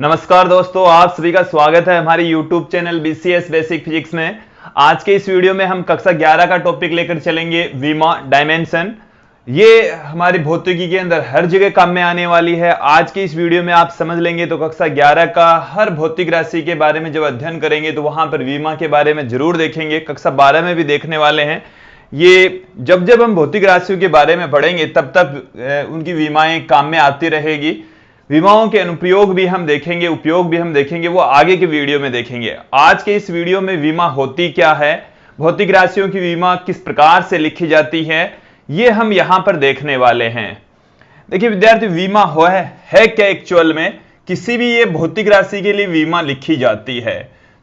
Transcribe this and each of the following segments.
नमस्कार दोस्तों, आप सभी का स्वागत है हमारे YouTube channel BCS basic physics में। आज के इस वीडियो में हम कक्षा 11 का टॉपिक लेकर चलेंगे, विमा डायमेंशन। ये हमारी भौतिकी के अंदर हर जगह काम में आने वाली है। आज की इस वीडियो में आप समझ लेंगे तो कक्षा 11 का हर भौतिक राशि के बारे में जब अध्ययन करेंगे तो वहां पर विमा के बारे में जरूर देखेंगे। कक्षा 12 में भी देखने वाले हैं। ये जब हम भौतिक राशियों के बारे में पढ़ेंगे तब तक उनकी विमाएं काम में आती रहेगी। विमाओं के अनुप्रयोग भी हम देखेंगे, उपयोग भी हम देखेंगे, वो आगे के वीडियो में देखेंगे। आज के इस वीडियो में विमा होती क्या है, भौतिक राशियों की विमा किस प्रकार से लिखी जाती है, ये हम यहां पर देखने वाले हैं। देखिए विद्यार्थी, विमा है क्या एक्चुअल में। किसी भी ये भौतिक राशि के लिए विमा लिखी जाती है।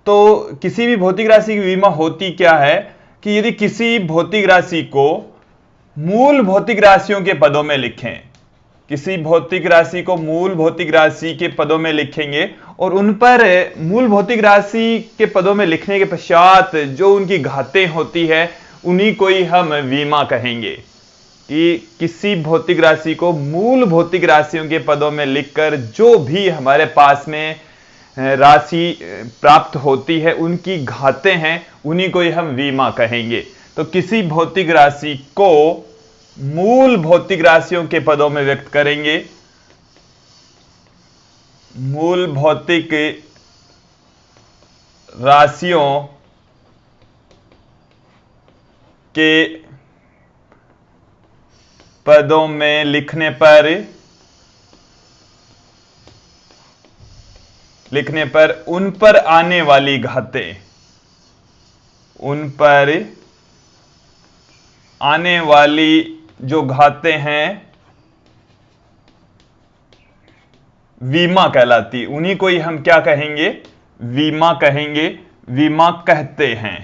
तो किसी भी भौतिक राशि की विमा होती क्या है कि यदि किसी भौतिक राशि को मूल भौतिक राशियों के पदों में लिखें, किसी भौतिक राशि को मूल भौतिक राशि के पदों में लिखेंगे और उन पर मूल भौतिक राशि के पदों में लिखने के पश्चात जो उनकी घातें होती है उन्हीं को ही हम विमा कहेंगे। कि किसी भौतिक राशि को मूल भौतिक राशियों के पदों में लिखकर जो भी हमारे पास में राशि प्राप्त होती है, उनकी घातें हैं, उन्हीं को ही हम विमा कहेंगे। तो किसी भौतिक राशि को मूल भौतिक राशियों के पदों में व्यक्त करेंगे। मूल भौतिक राशियों के पदों में लिखने पर उन पर आने वाली घातें, उन पर आने वाली जो घातें हैं विमा कहलाती, उन्हीं को ही हम क्या कहेंगे, विमा कहेंगे, विमा कहते हैं।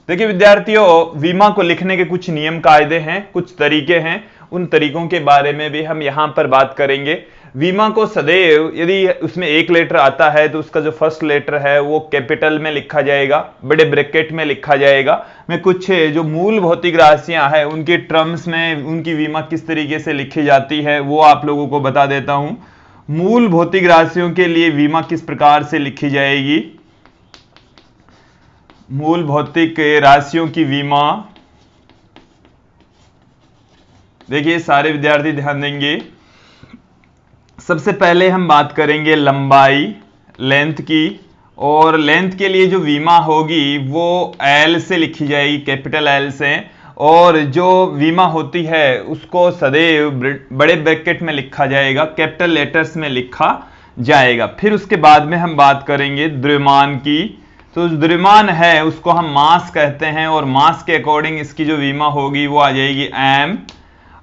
देखिए विद्यार्थियों, विमा को लिखने के कुछ नियम कायदे हैं, कुछ तरीके हैं। उन तरीकों के बारे में भी हम यहां पर बात करेंगे। विमा को सदैव यदि उसमें एक लेटर आता है तो उसका जो फर्स्ट लेटर है वो कैपिटल में लिखा जाएगा, बड़े ब्रैकेट में लिखा जाएगा। मैं कुछ जो मूल भौतिक राशियां हैं उनके टर्म्स में उनकी विमा किस तरीके से लिखी जाती है वो आप लोगों को बता देता हूं। मूल भौतिक राशियों के लिए विमा किस प्रकार से लिखी जाएगी। मूल भौतिक राशियों की विमा, देखिए सारे विद्यार्थी ध्यान देंगे। सबसे पहले हम बात करेंगे लंबाई, लेंथ की। और लेंथ के लिए जो विमा होगी वो एल से लिखी जाएगी, कैपिटल एल से। और जो विमा होती है उसको सदैव बड़े ब्रैकेट में लिखा जाएगा, कैपिटल लेटर्स में लिखा जाएगा। फिर उसके बाद में हम बात करेंगे द्रव्यमान की। तो द्रव्यमान है उसको हम मास कहते हैं और मास के अकॉर्डिंग इसकी जो विमा होगी वो आ जाएगी एम।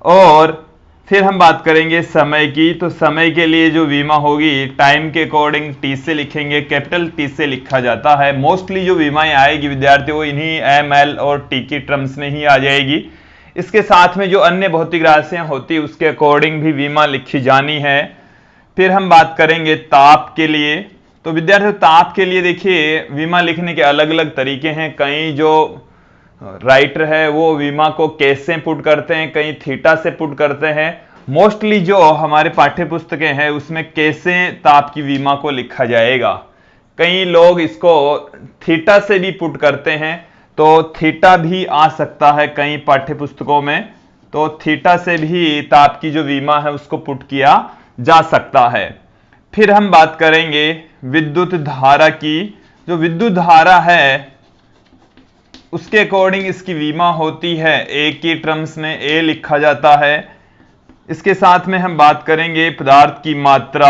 और फिर हम बात करेंगे समय की। तो समय के लिए जो विमा होगी टाइम के अकॉर्डिंग टी से लिखेंगे, कैपिटल टी से लिखा जाता है। मोस्टली जो विमाएं आएगी विद्यार्थियों वो इन्हीं एम, एल और टी की टर्म्स में ही आ जाएगी। इसके साथ में जो अन्य भौतिक राशियां होती है उसके अकॉर्डिंग भी विमा लिखी जानी है। फिर हम बात करेंगे ताप के लिए। तो विद्यार्थियों ताप के लिए देखिए विमा लिखने के अलग अलग तरीके हैं। कई जो राइटर है वो विमा को केस से पुट करते हैं, कहीं थीटा से पुट करते हैं। मोस्टली जो हमारे पाठ्य पुस्तकें हैं उसमें केस से ताप की विमा को लिखा जाएगा। कई लोग इसको थीटा से भी पुट करते हैं, तो थीटा भी आ सकता है कई पाठ्य पुस्तकों में। तो थीटा से भी ताप की जो विमा है उसको पुट किया जा सकता है। फिर हम बात करेंगे विद्युत धारा की। जो विद्युत धारा है उसके अकॉर्डिंग इसकी विमा होती है ए की टर्म्स में, ए लिखा जाता है। इसके साथ में हम बात करेंगे पदार्थ की मात्रा।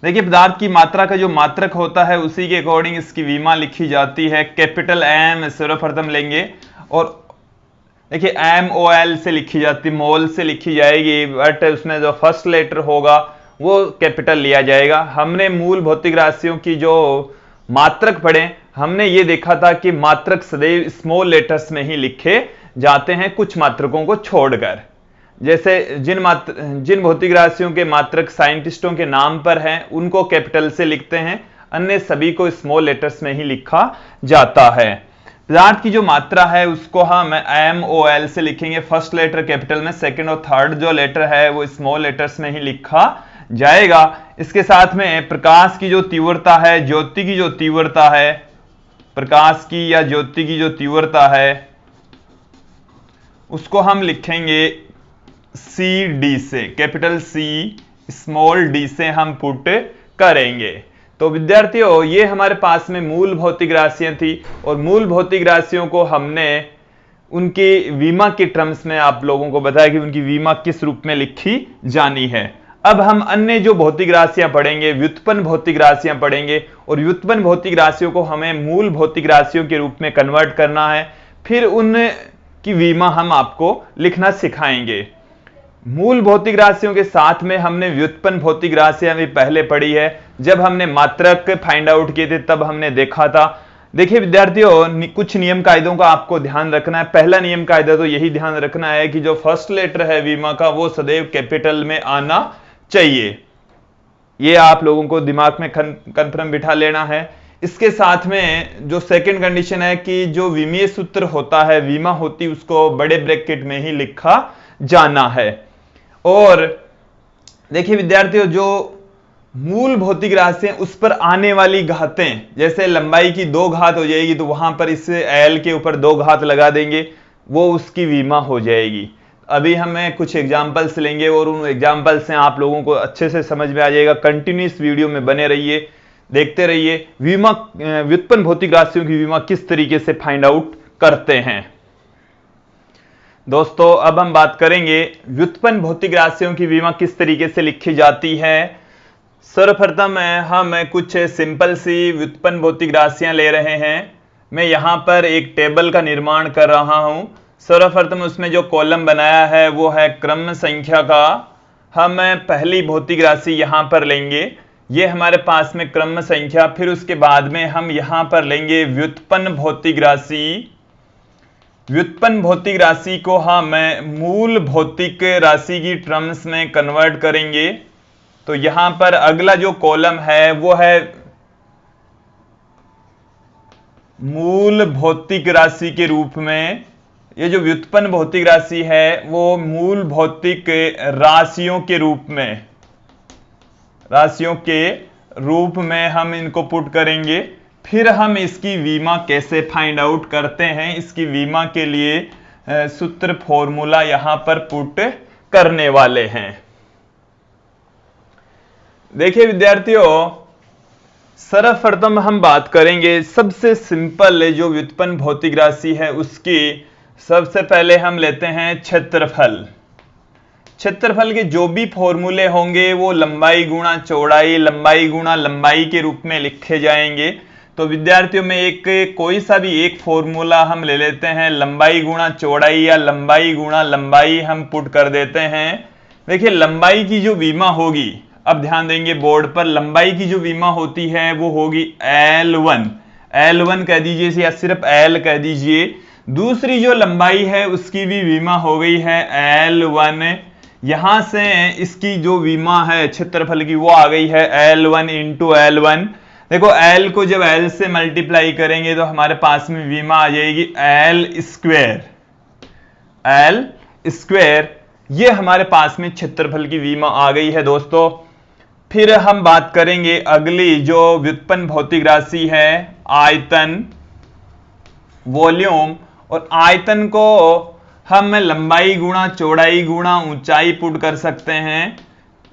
देखिए पदार्थ की मात्रा का जो मात्रक होता है उसी के अकॉर्डिंग इसकी विमा लिखी जाती है। कैपिटल एम सर्वप्रथम लेंगे और देखिए MOL से लिखी जाती, मोल से लिखी जाएगी, बट उसमें जो फर्स्ट लेटर होगा वो कैपिटल लिया जाएगा। हमने मूल भौतिक राशियों की जो मात्रक पढ़े, हमने ये देखा था कि मात्रक सदैव स्मॉल लेटर्स में ही लिखे जाते हैं कुछ मात्रकों को छोड़कर। जैसे जिन भौतिक राशियों के मात्रक साइंटिस्टों के नाम पर हैं उनको कैपिटल से लिखते हैं, अन्य सभी को स्मॉल लेटर्स में ही लिखा जाता है। पदार्थ की जो मात्रा है उसको हम MOL से लिखेंगे, फर्स्ट लेटर कैपिटल में, सेकंड और थर्ड जो लेटर है वो स्मॉल लेटर्स में ही लिखा जाएगा। इसके साथ में प्रकाश की जो तीव्रता है, ज्योति की जो तीव्रता है, प्रकाश की या ज्योति की जो तीव्रता है, उसको हम लिखेंगे सी डी से, कैपिटल सी स्मॉल डी से हम पुट करेंगे। तो विद्यार्थियों, ये हमारे पास में मूल भौतिक राशियां थी और मूल भौतिक राशियों को हमने उनकी विमा के टर्म्स में आप लोगों को बताया कि उनकी विमा किस रूप में लिखी जानी है। अब हम अन्य जो भौतिक राशियां पढ़ेंगे, व्युत्पन्न भौतिक राशियां पढ़ेंगे और व्युत्पन्न भौतिक राशियों को हमें मूल भौतिक राशियों के रूप में कन्वर्ट करना है, फिर उनकी विमा हम आपको लिखना सिखाएंगे। मूल भौतिक राशियों के साथ में हमने व्युत्पन्न भौतिक राशियां भी पहले पढ़ी है। जब हमने मात्रक फाइंड आउट किए थे तब हमने देखा था। देखिए विद्यार्थियों, कुछ नियम कायदों का आपको ध्यान रखना है। पहला नियम कायदा तो यही ध्यान रखना है कि जो फर्स्ट लेटर है विमा का वो सदैव कैपिटल में आना चाहिए। ये आप लोगों को दिमाग में कंफर्म बिठा लेना है। इसके साथ में जो सेकंड कंडीशन है कि जो विमीय सूत्र होता है, विमा होती, उसको बड़े ब्रैकेट में ही लिखा जाना है। और देखिए विद्यार्थियों, जो मूल भौतिक राशियां उस पर आने वाली घातें, जैसे लंबाई की 2 घात हो जाएगी तो वहां पर इस एल के ऊपर 2 घात लगा देंगे, वो उसकी विमा हो जाएगी। अभी हमें कुछ एग्जाम्पल्स लेंगे और उन एग्जाम्पल से आप लोगों को अच्छे से समझ में आ जाएगा। कंटिन्यूस वीडियो में बने रहिए, देखते रहिए विमा, व्युत्पन्न भौतिक राशियों की विमा किस तरीके से फाइंड आउट करते हैं। दोस्तों, अब हम बात करेंगे व्युत्पन्न भौतिक राशियों की विमा किस तरीके से लिखी जाती है। सर्वप्रथम हम कुछ सिंपल सी व्युत्पन्न भौतिक राशियां ले रहे हैं। मैं यहां पर एक टेबल का निर्माण कर रहा हूं। सर्वप्रथम उसमें जो कॉलम बनाया है वो है क्रम संख्या का। हम पहली भौतिक राशि यहां पर लेंगे, ये हमारे पास में क्रम संख्या। फिर उसके बाद में हम यहां पर लेंगे व्युत्पन्न भौतिक राशि। व्युत्पन्न भौतिक राशि को हम मूल भौतिक राशि की टर्म्स में कन्वर्ट करेंगे। तो यहां पर अगला जो कॉलम है वो है मूल भौतिक राशि के रूप में। ये जो व्युत्पन्न भौतिक राशि है वो मूल भौतिक राशियों के रूप में, राशियों के रूप में हम इनको पुट करेंगे। फिर हम इसकी विमा कैसे फाइंड आउट करते हैं, इसकी विमा के लिए सूत्र फॉर्मूला यहां पर पुट करने वाले हैं। देखिए विद्यार्थियों, सर्वप्रथम हम बात करेंगे सबसे सिंपल जो व्युत्पन्न भौतिक राशि है उसकी। सबसे पहले हम लेते हैं क्षेत्रफल। क्षेत्रफल के जो भी फॉर्मूले होंगे वो लंबाई गुणा चौड़ाई, लंबाई गुणा लंबाई के रूप में लिखे जाएंगे। तो विद्यार्थियों में एक कोई सा भी एक फॉर्मूला हम ले लेते हैं, लंबाई गुणा चौड़ाई या लंबाई गुणा लंबाई हम पुट कर देते हैं। देखिए लंबाई की जो विमा होगी, अब ध्यान देंगे बोर्ड पर, लंबाई की जो विमा होती है वो होगी L1। L1 कह दीजिए या सिर्फ L कह दीजिए। दूसरी जो लंबाई है उसकी भी विमा हो गई है L1। यहां से इसकी जो विमा है क्षेत्रफल की वो आ गई है L1 इंटू L1। देखो L को जब L से मल्टीप्लाई करेंगे तो हमारे पास में विमा आ जाएगी L स्क्वायर। L स्क्वायर, ये हमारे पास में क्षेत्रफल की विमा आ गई है दोस्तों। फिर हम बात करेंगे अगली जो व्युत्पन्न भौतिक राशि है, आयतन, वॉल्यूम। और आयतन को हम लंबाई गुणा चौड़ाई गुणा ऊंचाई पुट कर सकते हैं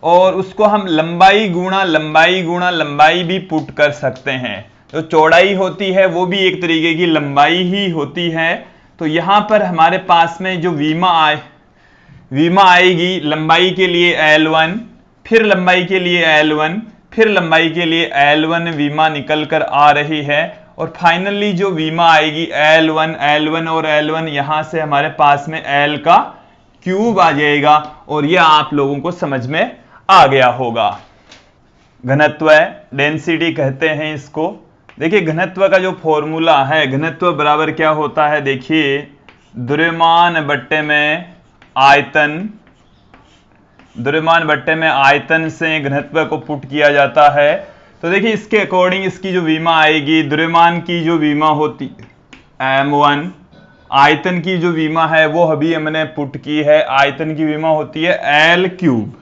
और उसको हम लंबाई गुणा लंबाई गुणा लंबाई भी पुट कर सकते हैं। जो चौड़ाई होती है वो भी एक तरीके की लंबाई ही होती है। तो यहां पर हमारे पास में जो विमा आएगी लंबाई के लिए L1, फिर लंबाई के लिए L1, फिर लंबाई के लिए L1 विमा निकल कर आ रही है। और फाइनली जो विमा आएगी L1, L1 और L1, यहां से हमारे पास में L का क्यूब आ जाएगा। और यह आप लोगों को समझ में आ गया होगा। घनत्व, डेंसिटी कहते हैं इसको। देखिए घनत्व का जो फॉर्मूला है, घनत्व बराबर क्या होता है, देखिए द्रव्यमान बट्टे में आयतन, द्रव्यमान बट्टे में आयतन से घनत्व को पुट किया जाता है। तो देखिए इसके अकॉर्डिंग इसकी जो विमा आएगी, द्रव्यमान की जो विमा होती M1, आयतन की जो विमा है वो अभी हमने पुट की है, आयतन की विमा होती है L क्यूब,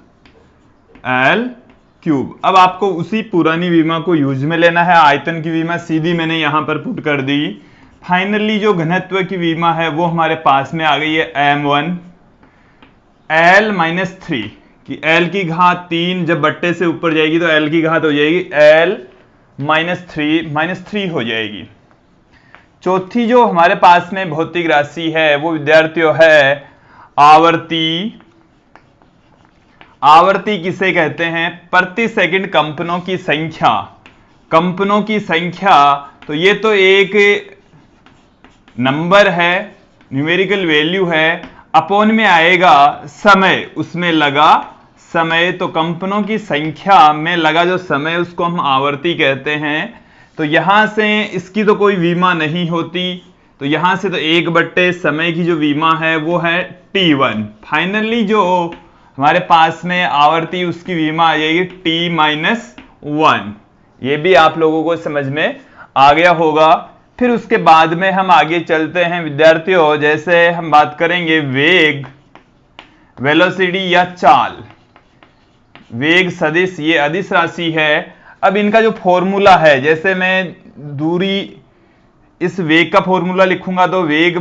L क्यूब। अब आपको उसी पुरानी विमा को यूज में लेना है। आयतन की विमा सीधी मैंने यहां पर पुट कर दी। फाइनली जो घनत्व की विमा है वो हमारे पास में आ गई है m1 l माइनस 3 कि l की घात 3 जब बट्टे से ऊपर जाएगी तो l की घात हो जाएगी l माइनस 3 हो जाएगी। चौथी जो हमारे पास में भौतिक राशि है वो विद्यार्थियों है आवर्ती। आवर्ती किसे कहते हैं? प्रति सेकंड कंपनों की संख्या। कंपनों की संख्या, तो ये तो एक नंबर है, न्यूमेरिकल वैल्यू है, अपॉन में आएगा समय, उसमें लगा समय, तो कंपनों की संख्या में लगा जो समय उसको हम आवर्ती कहते हैं। तो यहां से इसकी तो कोई विमा नहीं होती, तो यहां से तो 1/, समय की जो विमा है वो है t1। फाइनली जो हमारे पास में आवर्ती उसकी विमा आ जाएगी t-1। ये भी आप लोगों को समझ में आ गया होगा। फिर उसके बाद में हम आगे चलते हैं विद्यार्थियों, जैसे हम बात करेंगे वेग, वेलोसिटी या चाल। वेग सदिश ये अदिश राशि है। अब इनका जो फॉर्मूला है, जैसे मैं दूरी, इस वेग का फॉर्मूला लिखूंगा तो वेग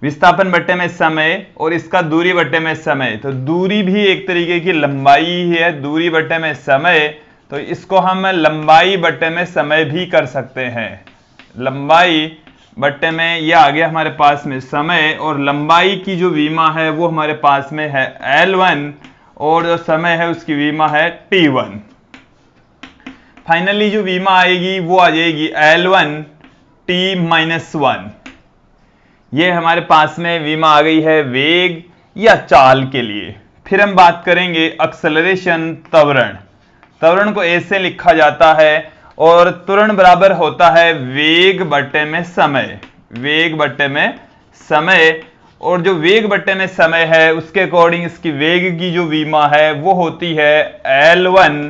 विस्थापन बट्टे में समय, और इसका दूरी बट्टे में समय, तो दूरी भी एक तरीके की लंबाई ही है, दूरी बट्टे में समय, तो इसको हम लंबाई बट्टे में समय भी कर सकते हैं। लंबाई बट्टे में यह आ गया हमारे पास में समय, और लंबाई की जो विमा है वो हमारे पास में है L1, और जो समय है उसकी विमा है T1। फाइनली जो विमा आएगी वो आ जाएगी L1 T-1। ये हमारे पास में विमा आ गई है वेग या चाल के लिए। फिर हम बात करेंगे एक्सेलरेशन, त्वरण। त्वरण को ऐसे लिखा जाता है, और त्वरण बराबर होता है वेग बट्टे में समय। वेग बट्टे में समय, और जो वेग बट्टे में समय है उसके अकॉर्डिंग इसकी वेग की जो विमा है वो होती है L1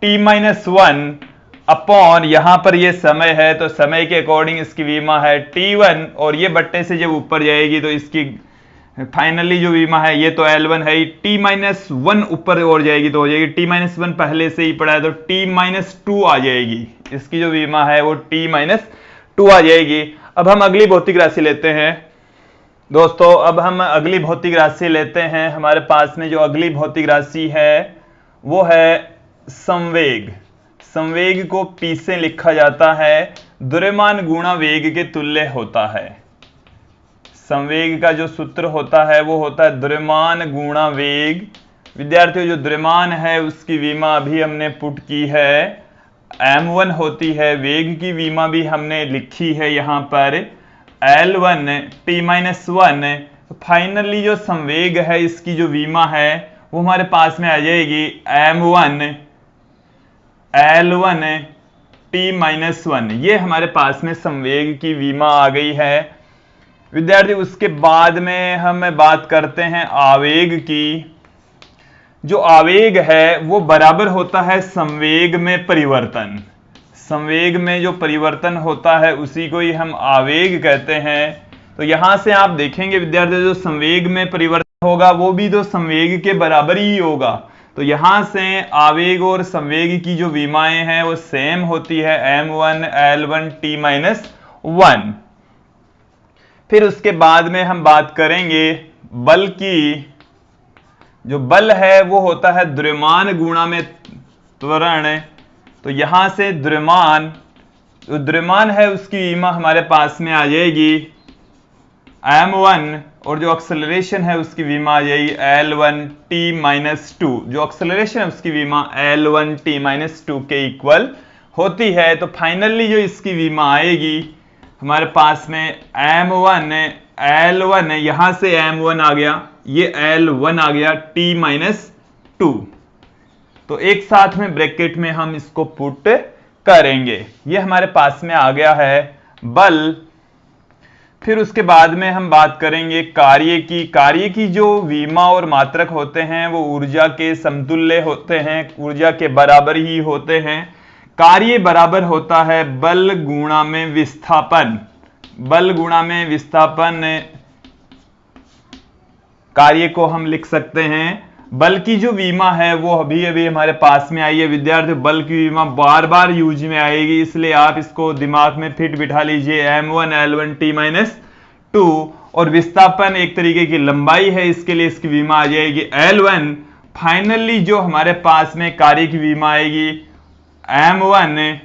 T-1 अपॉन, यहां पर ये समय है तो समय के अकॉर्डिंग इसकी विमा है T1, और ये बट्टे से जब ऊपर जाएगी तो इसकी फाइनली जो विमा है ये तो L1 है, T-1 ऊपर और जाएगी तो हो जाएगी T-1, पहले से ही पड़ा है तो T-2 आ जाएगी। इसकी जो विमा है वो T-2 आ जाएगी। अब हम अगली भौतिक राशि लेते हैं दोस्तों। अब हम अगली भौतिक राशि लेते हैं। हमारे पास में जो अगली भौतिक राशि है वो है संवेग। संवेग को P से लिखा जाता है द्रव्यमान गुणा वेग के तुल्य होता है। संवेग का जो सूत्र होता है वो होता है द्रव्यमान गुणा वेग। विद्यार्थियों जो द्रव्यमान है उसकी विमा अभी हमने पुट की है, m1 होती है। वेग की विमा भी हमने लिखी है यहां पर L1 T-1। तो फाइनली जो संवेग है इसकी जो विमा है वो हमारे पास में आ जाएगी m1 L1 T-1। ये हमारे पास में संवेग की विमा आ गई है विद्यार्थी। उसके बाद में हम बात करते हैं आवेग की। जो आवेग है वो बराबर होता है संवेग में परिवर्तन। संवेग में जो परिवर्तन होता है उसी को ही हम आवेग कहते हैं। तो यहां से आप देखेंगे विद्यार्थी जो संवेग में परिवर्तन होगा वो भी तो संवेग के बराबर ही होगा। तो यहां से आवेग और संवेग की जो विमाएं हैं वो सेम होती है, m1 L1 T-1। फिर उसके बाद में हम बात करेंगे बल की। जो बल है वो होता है द्रव्यमान गुणा में त्वरण। तो यहां से द्रव्यमान, जो द्रव्यमान है उसकी विमा हमारे पास में आ जाएगी m1, और जो एक्सेलरेशन है उसकी विमा आ जाएगी L1 T-2। जो एक्सेलरेशन है उसकी विमा L1 T-2 के इक्वल होती है। तो फाइनली जो इसकी विमा आएगी हमारे पास में m1 L1, यहां से m1 आ गया, ये L1 आ गया T-2। तो एक साथ में ब्रैकेट में हम इसको पुट करेंगे। ये हमारे पास में आ गया है बल। फिर उसके बाद में हम बात करेंगे कार्य की। कार्य की जो विमा और मात्रक होते हैं वो ऊर्जा के समतुल्य होते हैं, ऊर्जा के बराबर ही होते हैं। कार्य बराबर होता है बल गुणा में विस्थापन। बल गुणा में विस्थापन कार्य को हम लिख सकते हैं बल की जो विमा है वो अभी अभी हमारे पास में आई है विद्यार्थी। बल की विमा बार बार यूज में आएगी, इसलिए आप इसको दिमाग में फिट बिठा लीजिए, m1 L1 t-2। और विस्थापन एक तरीके की लंबाई है, इसके लिए इसकी विमा आ जाएगी L1। फाइनली जो हमारे पास में कार्य की विमा आएगी m1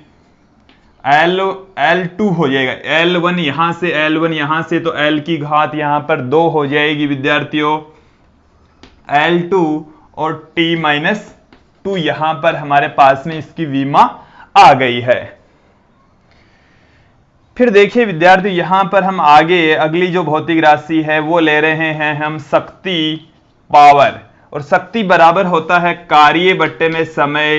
L2 हो जाएगा। L1 यहां से, L1 यहां से, तो L की घात यहां पर 2 हो जाएगी विद्यार्थियों, L2 और t-2 यहां पर हमारे पास में इसकी विमा आ गई है। फिर देखिए विद्यार्थी, यहां पर हम आगे अगली जो भौतिक राशि है वो ले रहे हैं हम शक्ति, पावर। और शक्ति बराबर होता है कार्य बट्टे में समय।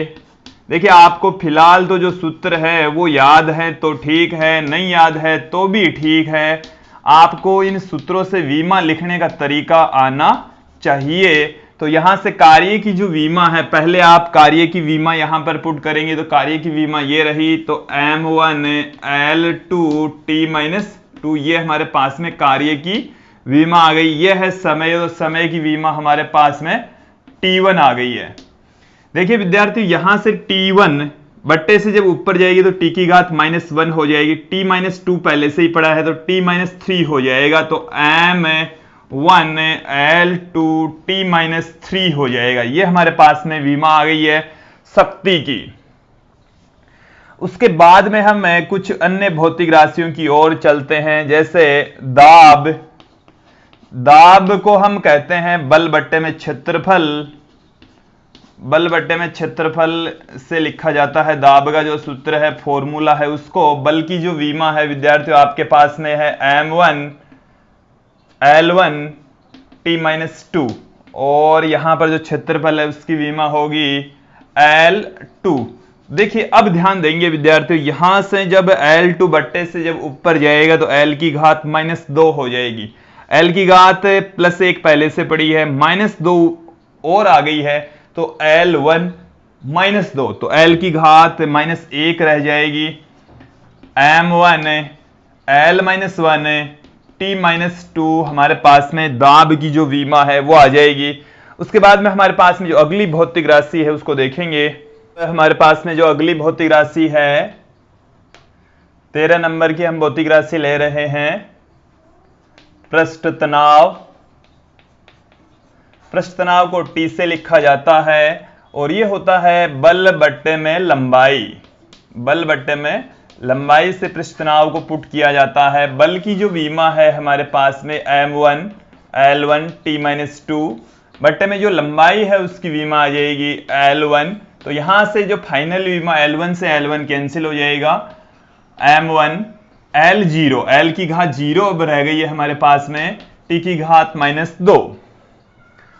देखिए आपको फिलहाल तो जो सूत्र है वो याद है तो ठीक है, नहीं याद है तो भी ठीक है। आपको इन सूत्रों से विमा लिखने का तरीका आना चाहिए। तो यहां से कार्य की जो विमा है, पहले आप कार्य की विमा यहां पर पुट करेंगे तो कार्य की विमा ये रही, तो m1 L2 t-2 ये हमारे पास में कार्य की विमा आ गई। ये है समय, तो समय की विमा हमारे पास में t1 आ गई है। देखिए विद्यार्थी, यहां से t1 बट्टे से जब ऊपर जाएगी तो t की घात -1 हो जाएगी, t-2 पहले से ही पड़ा है तो t-3 हो जाएगा, तो m1 L2 t-3 हो जाएगा। ये हमारे पास में विमा आ गई है शक्ति की। उसके बाद में हम कुछ अन्य भौतिक राशियों की ओर चलते हैं, जैसे दाब। दाब को हम कहते हैं बल बट्टे में क्षेत्रफल। बल बट्टे में क्षेत्रफल से लिखा जाता है। दाब का जो सूत्र है, फॉर्मूला है उसको, बल की जो विमा है विद्यार्थियों आपके पास में है m1 L1 t-2, और यहां पर जो क्षेत्रफल है उसकी विमा होगी L2। देखिए अब ध्यान देंगे विद्यार्थियों, यहां से जब L2 बट्टे से जब ऊपर जाएगा तो L की घात -2 हो जाएगी। L की घात +1 पहले से पड़ी है, -2 और आ गई है, तो L1 -2, तो L की घात -1 रह जाएगी। m1 L-1 t-2 हमारे पास में दाब की जो विमा है वो आ जाएगी। उसके बाद में हमारे पास में जो अगली भौतिक राशि है उसको देखेंगे। हमारे पास में जो अगली भौतिक राशि है 13 नंबर की हम भौतिक राशि ले रहे हैं पृष्ठ तनाव। पृष्ठ तनाव को T से लिखा जाता है और ये होता है बल बट्टे में लंबाई। बल बट्टे में लंबाई से पृष्ठ तनाव को पुट किया जाता है। बल की जो विमा है हमारे पास में m1 L1 t-2 बट्टे में जो लंबाई है उसकी विमा आ जाएगी L1। तो यहां से जो फाइनल विमा L1 से L1 कैंसिल हो जाएगा, m1 L0, L की घात 0 अब रह गई है हमारे पास में, t की घात -2।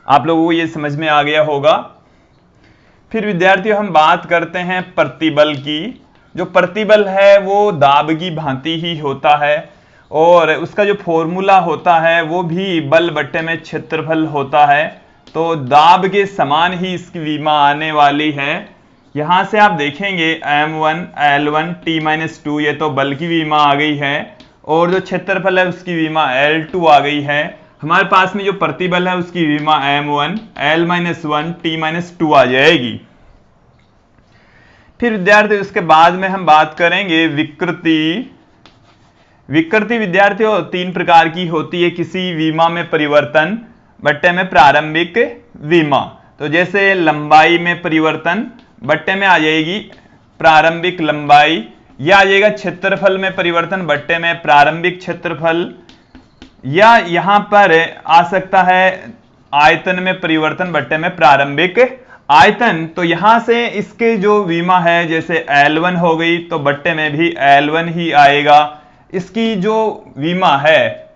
आप लोगों को ये समझ में आ गया होगा। फिर विद्यार्थियों हम बात करते हैं प्रतिबल की। जो प्रतिबल है वो दाब की भांति ही होता है और उसका जो फॉर्मूला होता है वो भी बल बट्टे में क्षेत्रफल होता है। तो दाब के समान ही इसकी विमा आने वाली है। यहां से आप देखेंगे m1 L1 t-2 ये तो बल की विमा आ गई है और जो क्षेत्रफल है उसकी विमा L2 आ गई है। हमारे पास में जो प्रतिबल है उसकी विमा m1 L-1 t-2 आ जाएगी। फिर विद्यार्थी उसके बाद में हम बात करेंगे विकृति। विकृति विद्यार्थियों 3 प्रकार की होती है, किसी विमा में परिवर्तन बट्टे में प्रारंभिक विमा। तो जैसे लंबाई में परिवर्तन बट्टे में आ जाएगी प्रारंभिक लंबाई, या आ जाएगा क्षेत्रफल में परिवर्तन बट्टे में प्रारंभिक क्षेत्रफल, या यहां पर आ सकता है आयतन में परिवर्तन बट्टे में प्रारंभिक आयतन। तो यहां से इसके जो विमा है जैसे L1 हो गई तो बट्टे में भी L1 ही आएगा। इसकी जो विमा है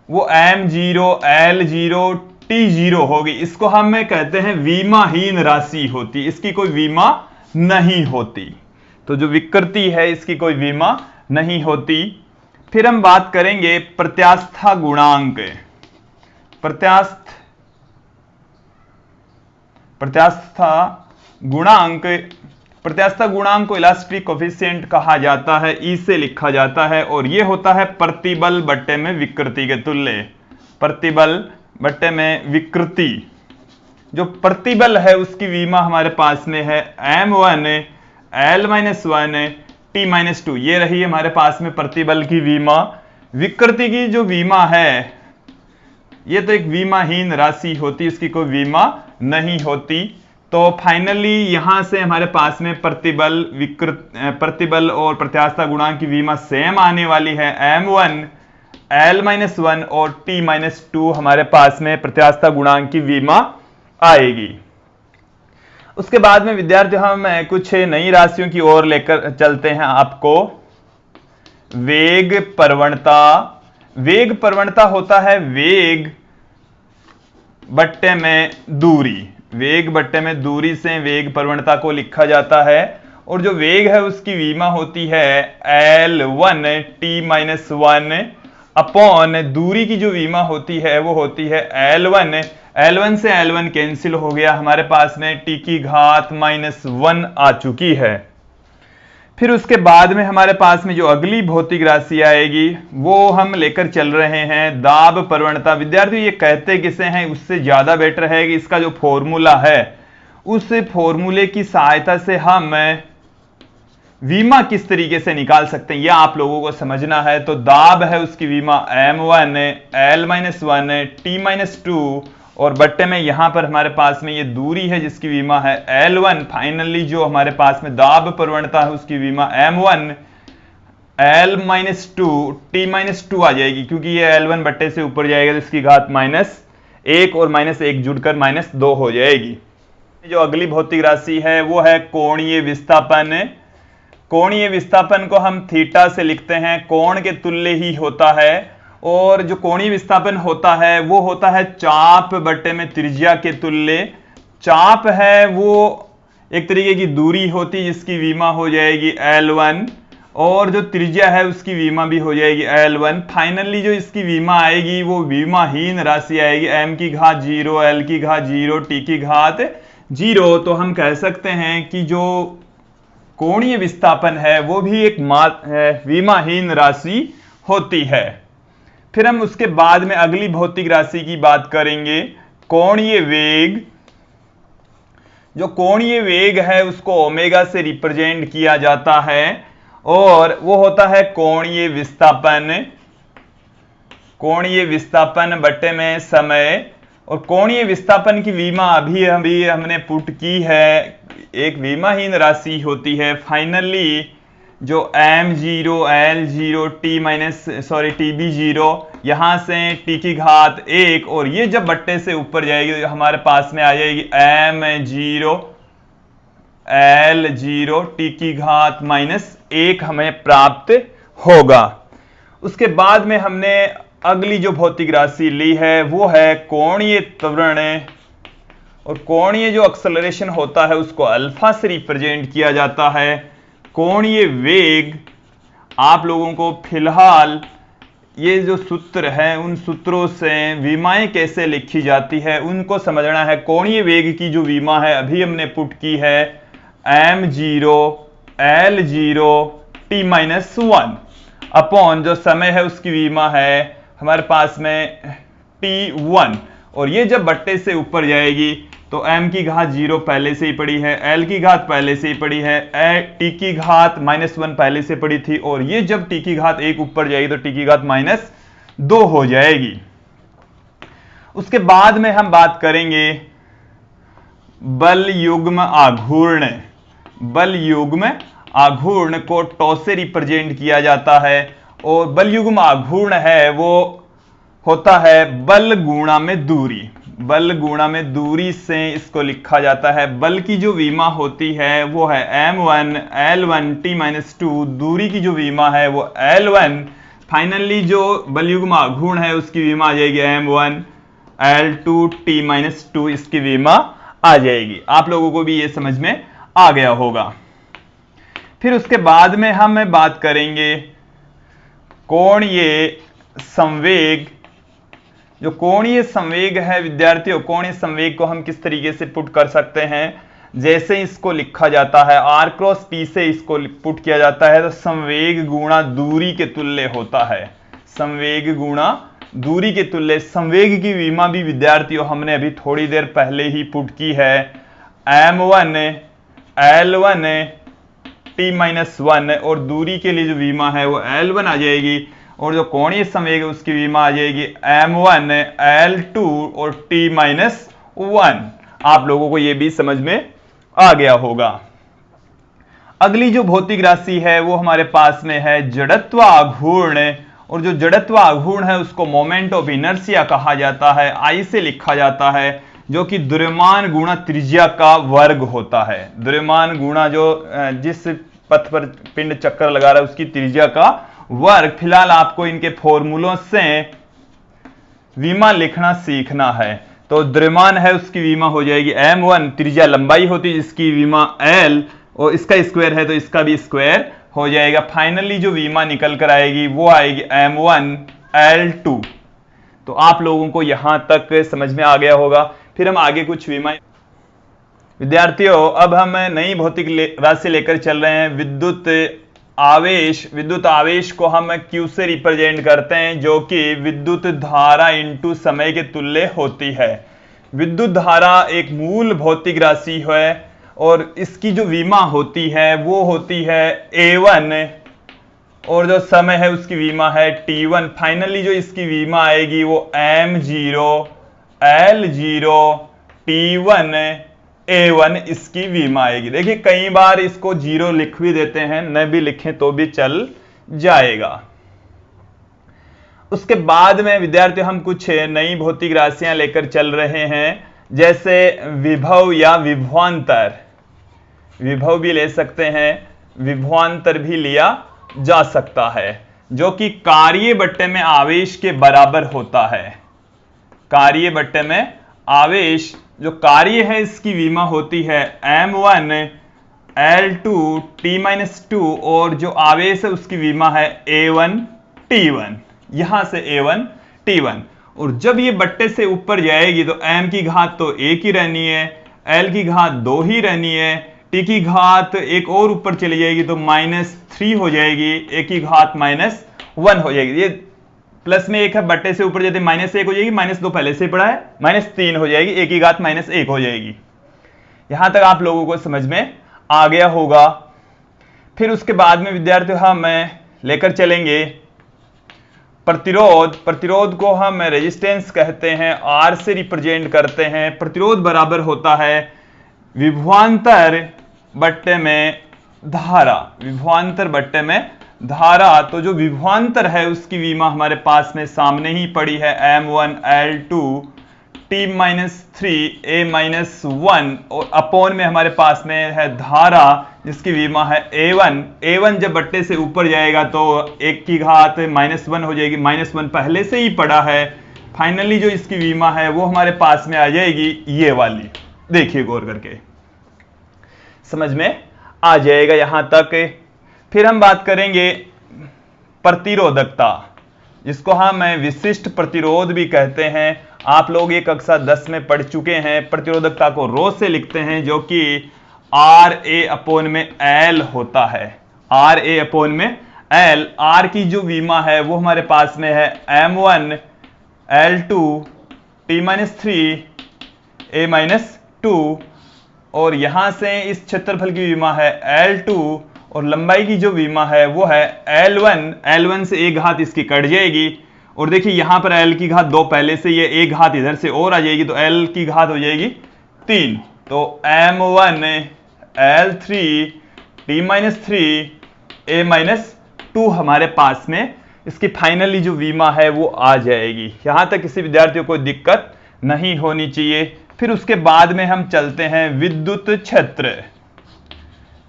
वो m0 L0 t0 होगी। इसको हम कहते हैं विमाहीन राशि होती, इसकी कोई विमा नहीं होती। तो जो विकृति है इसकी कोई विमा नहीं होती। फिर हम बात करेंगे प्रत्यास्था गुणांक। प्रत्यास्था गुणांक को इलास्टिक कोफिशिएंट कहा जाता है, ई से लिखा जाता है और यह होता है प्रतिबल बट्टे में विकृति के तुल्य। प्रतिबल बट्टे में विकृति, जो प्रतिबल है उसकी विमा हमारे पास में है m1 l-1 t-2। ये रही हमारे पास में प्रतिबल की विमा। विकृति की जो विमा है ये तो एक विमाहीन राशि होती, इसकी कोई विमा नहीं होती। तो फाइनली यहां से हमारे पास में प्रतिबल और प्रत्यास्थता गुणांक की विमा सेम आने वाली है। m1 l-1 और t-2 हमारे पास में प्रत्यास्थता गुणांक की विमा आएगी। उसके बाद में विद्यार्थी हम कुछ नई राशियों की ओर लेकर चलते हैं आपको। वेग प्रवणता। वेग प्रवणता होता है वेग बट्टे में दूरी। वेग बट्टे में दूरी से वेग प्रवणता को लिखा जाता है। और जो वेग है उसकी विमा होती है l1 t-1 अपॉन दूरी की जो विमा होती है वो होती है l1। l1 से l1 कैंसिल हो गया, हमारे पास में t की घात -1 आ चुकी है। फिर उसके बाद में हमारे पास में जो अगली भौतिक राशि आएगी वो हम लेकर चल रहे हैं दाब प्रवणता। विद्यार्थी ये कहते किसे हैं उससे ज्यादा बेटर है कि इसका जो फॉर्मूला है उस फॉर्मूले की सहायता से हम विमा किस तरीके से निकाल सकते हैं यह आप लोगों को समझना है। तो दाब है उसकी विमा m1 l-1 t-2 और बट्टे में यहां पर हमारे पास में ये दूरी है जिसकी विमा है l1। फाइनली जो हमारे पास में दाब प्रवणता है उसकी विमा m1 l-2 t-2 आ जाएगी, क्योंकि ये l1 बट्टे से ऊपर जाएगा तो इसकी घात -1 और -1 जुड़कर -2 हो जाएगी। जो अगली भौतिक राशि है वो है कोणीय विस्थापन। कोणीय विस्थापन को हम थीटा से लिखते हैं, कोण के तुल्य ही होता है। और जो कोणीय विस्थापन होता है वो होता है चाप बट्टे में त्रिज्या के तुल्य। चाप है वो एक तरीके की दूरी होती है जिसकी विमा हो जाएगी l1 और जो त्रिज्या है उसकी विमा भी हो जाएगी l1। फाइनली जो इसकी विमा आएगी वो विमाहीन राशि आएगी m की घात 0 l की घात 0 t की घात 0। तो हम कह सकते हैं कि जो कोणीय विस्थापन है वो भी एक विमाहीन राशि होती है। फिर हम उसके बाद में अगली भौतिक राशि की बात करेंगे कोणीय वेग। जो कोणीय वेग है उसको ओमेगा से रिप्रेजेंट किया जाता है और वो होता है कोणीय विस्थापन। कोणीय विस्थापन बट्टे में समय। और कोणीय विस्थापन की विमा अभी हमने पुट की है, एक विमाहीन राशि होती है। फाइनली जो m0 l0 tb0 यहां से t की घात 1 और ये जब बट्टे से ऊपर जाएगी तो हमारे पास में आ जाएगी m0 l0 t की घात -1 हमें प्राप्त होगा। उसके बाद में हमने अगली जो भौतिक राशि ली है वो है कोणीय त्वरण। और कोणीय जो एक्सेलरेशन होता है उसको अल्फा से रिप्रेजेंट किया जाता है। कोणीय वेग आप लोगों को फिलहाल ये जो सूत्र है उन सूत्रों से विमाएं कैसे लिखी जाती है उनको समझना है। कोणीय वेग की जो विमा है अभी हमने पुट की है m0 l0 t-1 अपॉन जो समय है उसकी विमा है हमारे पास में t1 और ये जब बट्टे से ऊपर जाएगी तो m की घात 0 पहले से ही पड़ी है, l की घात पहले से ही पड़ी है, t की घात -1 पहले से पड़ी थी और ये जब t की घात 1 ऊपर जाएगी तो t की घात -2 हो जाएगी। उसके बाद में हम बात करेंगे बल युग्म आघूर्ण। बल युग्म आघूर्ण को टॉ से रिप्रेजेंट किया जाता है और बल युग्म आघूर्ण है वो होता है बल गुणा में दूरी। बल गुणा में दूरी से इसको लिखा जाता है। बल की जो विमा होती है वो है m1 l1 t-2, दूरी की जो विमा है वो l1। फाइनली जो बल युग्म आघूर्ण है उसकी विमा आ जाएगी m1 l2 t-2, इसकी विमा आ जाएगी। आप लोगों को भी ये समझ में आ गया होगा। फिर उसके बाद में हम बात करेंगे कोणीय संवेग। जो कोणीय संवेग है विद्यार्थियों, कोणीय संवेग को हम किस तरीके से पुट कर सकते हैं, जैसे इसको लिखा जाता है r क्रॉस p से इसको पुट किया जाता है तो संवेग गुणा दूरी के तुल्य होता है। संवेग गुणा दूरी के तुल्य संवेग की विमा भी विद्यार्थियों हमने अभी थोड़ी देर पहले ही पुट की है। m1 l1 t-1 और दूरी के लिए जो विमा है वो l1 आ जाएगी और जो कोणीय संवेग है उसकी विमा आ जाएगी m1 l2 और t-1। आप लोगों को ये भी समझ में आ गया होगा। अगली जो भौतिक राशि है वो हमारे पास में है जड़त्व आघूर्ण, और जो जड़त्व आघूर्ण है उसको मोमेंट ऑफ इनर्शिया कहा जाता है। आई से लिखा जाता है, जो कि द्रव्यमान गुणा त्रिज्या का वर्ग होता है। द्रव्यमान गुणा जो जिस पथ पर पिंड चक्कर लगा रहा है उसकी त्रिज्या का वर्ग। फिलहाल आपको इनके फॉर्मूलों से विमा लिखना सीखना है। तो द्रव्यमान है उसकी विमा हो जाएगी m1, त्रिज्या लंबाई होती है जिसकी विमा l, और इसका स्क्वायर है तो इसका भी स्क्वायर हो जाएगा। फाइनली जो विमा निकल कर आएगी वो आएगी m1 l2। तो आप लोगों को यहां तक समझ में आ गया होगा। फिर हम आगे कुछ विमा विद्यार्थियों, अब हम नई भौतिक राशि लेकर चल रहे हैं विद्युत आवेश। विद्युत आवेश को हम Q से रिप्रेजेंट करते हैं, जो कि विद्युत धारा इंटू समय के तुल्य होती है। विद्युत धारा एक मूल भौतिक राशि है और इसकी जो विमा होती है वो होती है A1 और जो समय है उसकी विमा है T1। फाइनली जो इसकी विमा आएगी वो M0 L0 T1 A1 इसकी विमा आएगी। देखिए कई बार इसको 0 लिख भी देते हैं, न भी लिखें तो भी चल जाएगा। उसके बाद में विद्यार्थियों हम कुछ नई भौतिक राशियां लेकर चल रहे हैं, जैसे विभव या विभवांतर। विभव भी ले सकते हैं, विभवांतर भी लिया जा सकता है, जो कि कार्य बट्टे में आवेश के बराबर होता है। कार्य बट्टे में आवेश जो कार्य है इसकी विमा होती है m1 l2 t-2 और जो आवेश है उसकी विमा है a1 t1। यहां से a1 t1, और जब ये बट्टे से ऊपर जाएगी तो m की घात तो 1 ही रहनी है, l की घात 2 ही रहनी है, t की घात एक और ऊपर चली जाएगी तो -3 हो जाएगी, a की घात -1 हो जाएगी। ये प्लस में 1 है, बट्टे से ऊपर जाते -1 हो जाएगी, -2 पहले से पड़ा है, -3 हो जाएगी, a की घात -1 हो जाएगी। यहां तक आप लोगों को समझ में आ गया होगा। फिर उसके बाद में विद्यार्थियों हम लेकर चलेंगे प्रतिरोध। प्रतिरोध को हम रेजिस्टेंस कहते हैं, R से रिप्रेजेंट करते हैं। प्रतिरोध बराबर होता है विभवांतर बट्टे में धारा। विभवांतर बट्टे में धारा, तो जो विभवांतर है उसकी विमा हमारे पास में सामने ही पड़ी है m1 l2 t-3 a-1, और अपोन में हमारे पास में है धारा जिसकी विमा है a1। a1 जब बट्टे से ऊपर जाएगा तो 1 की घात -1 हो जाएगी, -1 पहले से ही पड़ा है। फाइनली जो इसकी विमा है वो हमारे पास में आ जाएगी ये वाली। देखिए गौर करके समझ में आ जाएगा यहां तक। फिर हम बात करेंगे प्रतिरोधकता, जिसको हम विशिष्ट प्रतिरोध भी कहते हैं। आप लोग ये कक्षा 10 में पढ़ चुके हैं। प्रतिरोधकता को रो से लिखते हैं, जो कि RA/L होता है। RA/L। R की जो विमा है वो हमारे पास में है m1 l2 t-3 a-2, और यहां से इस क्षेत्रफल की विमा है L2, और लंबाई की जो विमा है वो है L1। L1 से एक घात इसकी कट जाएगी, और देखिए यहां पर L की घात 2 पहले से, ये एक घात इधर से और आ जाएगी तो L की घात हो जाएगी 3। तो m1 l3 t-3 a-2 हमारे पास में इसकी फाइनली जो विमा है वो आ जाएगी। यहां तक किसी विद्यार्थियों को दिक्कत नहीं होनी चाहिए। फिर उसके बाद में हम चलते हैं विद्युत क्षेत्र।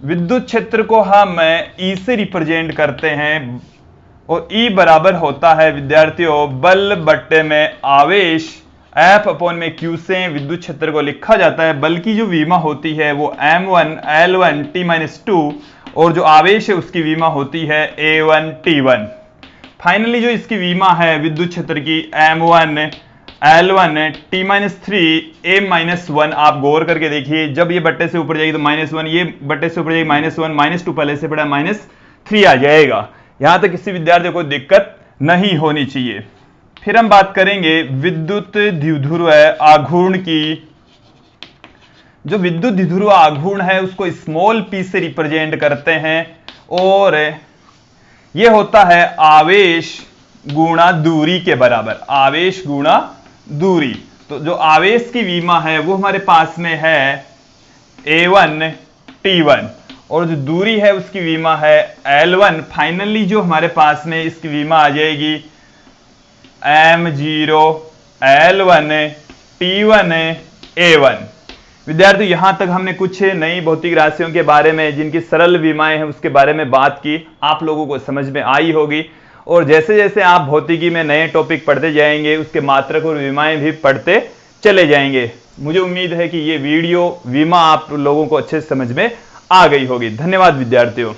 विद्युत क्षेत्र को हम E से रिप्रेजेंट करते हैं, और E बराबर होता है विद्यार्थियों बल बट्टे में आवेश। F/Q से विद्युत क्षेत्र को लिखा जाता है। बल की जो विमा होती है वो m1 l1 t-2, और जो आवेश है उसकी विमा होती है a1 t1। फाइनली जो इसकी विमा है विद्युत क्षेत्र की m1 l1 t-3 a-1, आप गौर करके देखिए जब ये बट्टे से ऊपर जाएगी तो -1, ये बट्टे से ऊपर जाएगी -1, -2 पहले से पड़ा -3 आ जाएगा। यहां तक किसी विद्यार्थी को दिक्कत नहीं होनी चाहिए। फिर हम बात करेंगे विद्युत द्विध्रुव आघूर्ण की। जो विद्युत द्विध्रुव आघूर्ण है उसको स्मॉल p से रिप्रेजेंट करते हैं और यह होता है आवेश गुणा दूरी के बराबर, आवेश गुणा दूरी। तो जो आवेश की विमा है वो हमारे पास में है A1 T1 और जो दूरी है उसकी विमा है L1। फाइनली जो हमारे पास में इसकी विमा आ जाएगी M0 L1 T1 A1। विद्यार्थी यहां तक हमने कुछ नई भौतिक राशियों के बारे में जिनकी सरल विमाएं हैं उसके बारे में बात की, आप लोगों को समझ में आई होगी। और जैसे जैसे आप भौतिकी में नए टॉपिक पढ़ते जाएंगे उसके मात्रक और विमाएं भी पढ़ते चले जाएंगे। मुझे उम्मीद है कि ये वीडियो विमा आप लोगों को अच्छे से समझ में आ गई होगी। धन्यवाद विद्यार्थियों।